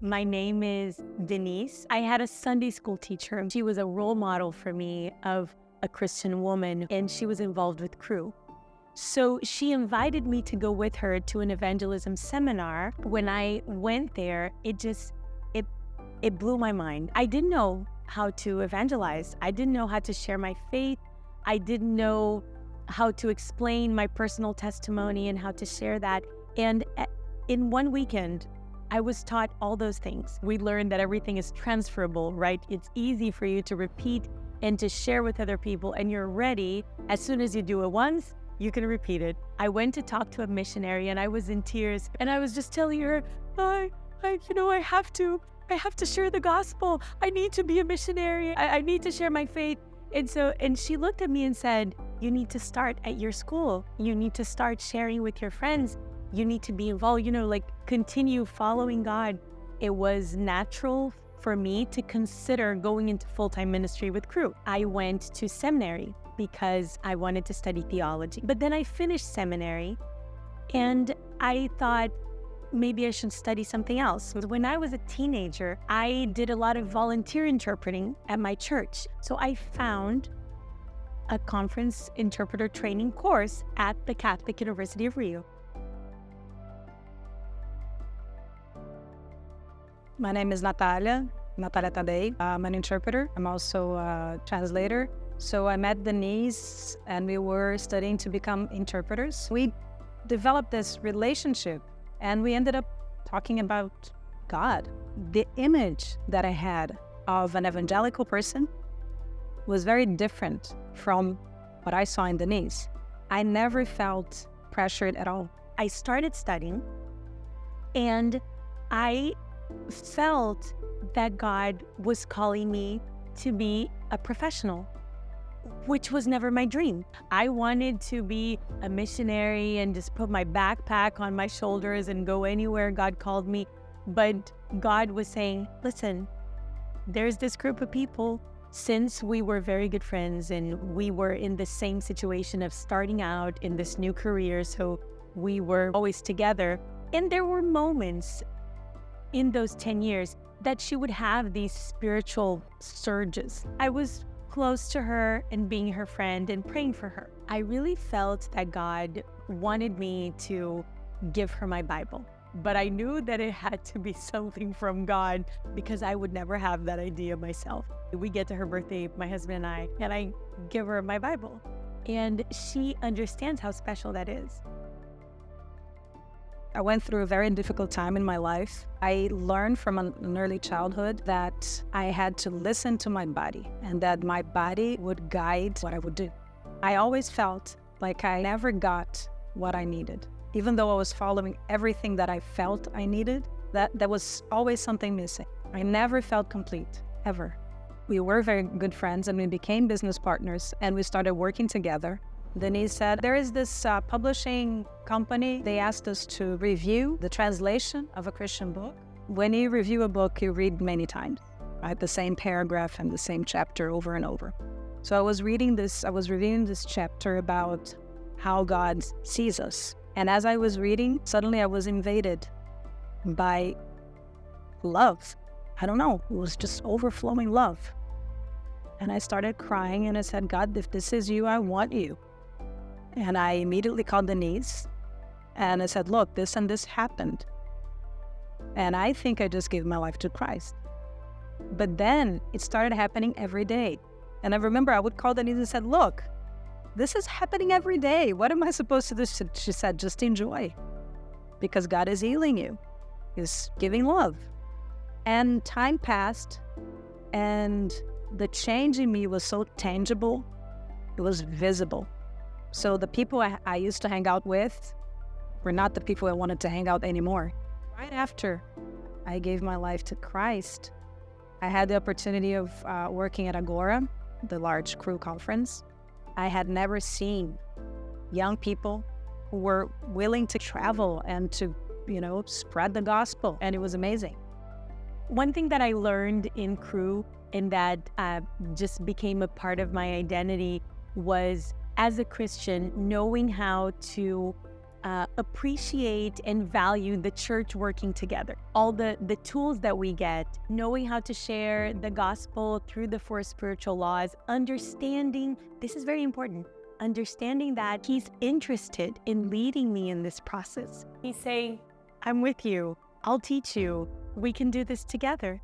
My name is Denise. I had a Sunday school teacher. She was a role model for me of a Christian woman, and she was involved with Cru. So she invited me to go with her to an evangelism seminar. When I went there, it blew my mind. I didn't know how to evangelize. I didn't know how to share my faith. I didn't know how to explain my personal testimony and how to share that. And in one weekend, I was taught all those things. We learned that everything is transferable, right? It's easy for you to repeat and to share with other people, and you're ready. As soon as you do it once, you can repeat it. I went to talk to a missionary and I was in tears, and I was just telling her, I have to share the gospel. I need to be a missionary. I need to share my faith. And she looked at me and said, you need to start at your school. You need to start sharing with your friends. You need to be involved, continue following God. It was natural for me to consider going into full-time ministry with Cru. I went to seminary because I wanted to study theology. But then I finished seminary and I thought maybe I should study something else. When I was a teenager, I did a lot of volunteer interpreting at my church. So I found a conference interpreter training course at the Catholic University of Rio. My name is Natalia Tadei. I'm an interpreter. I'm also a translator. So I met Denise and we were studying to become interpreters. We developed this relationship and we ended up talking about God. The image that I had of an evangelical person was very different from what I saw in Denise. I never felt pressured at all. I started studying and I felt that God was calling me to be a professional, which was never my dream. I wanted to be a missionary and just put my backpack on my shoulders and go anywhere God called me. But God was saying, listen, there's this group of people. Since we were very good friends and we were in the same situation of starting out in this new career, so we were always together. And there were moments in those 10 years that she would have these spiritual surges. I was close to her and being her friend and praying for her. I really felt that God wanted me to give her my Bible, but I knew that it had to be something from God because I would never have that idea myself. We get to her birthday, my husband and I give her my Bible, and she understands how special that is. I went through a very difficult time in my life. I learned from an early childhood that I had to listen to my body and that my body would guide what I would do. I always felt like I never got what I needed. Even though I was following everything that I felt I needed, that there was always something missing. I never felt complete, ever. We were very good friends and we became business partners and we started working together. Denise said, there is this publishing company. They asked us to review the translation of a Christian book. When you review a book, you read many times, right? The same paragraph and the same chapter over and over. So I was reviewing this chapter about how God sees us. And as I was reading, suddenly I was invaded by love. I don't know, it was just overflowing love. And I started crying and I said, God, if this is you, I want you. And I immediately called Denise and I said, look, this and this happened. And I think I just gave my life to Christ. But then it started happening every day. And I remember I would call Denise and said, look, this is happening every day. What am I supposed to do? She said, just enjoy, because God is healing you. He's giving love. And time passed and the change in me was so tangible. It was visible. So the people I used to hang out with were not the people I wanted to hang out anymore. Right after I gave my life to Christ, I had the opportunity of working at Agora, the large Cru conference. I had never seen young people who were willing to travel and to, spread the gospel, and it was amazing. One thing that I learned in Cru and that just became a part of my identity was, as a Christian, knowing how to appreciate and value the church working together. All the tools that we get, knowing how to share the gospel through the four spiritual laws, understanding, this is very important, understanding that he's interested in leading me in this process. He's saying, I'm with you. I'll teach you. We can do this together.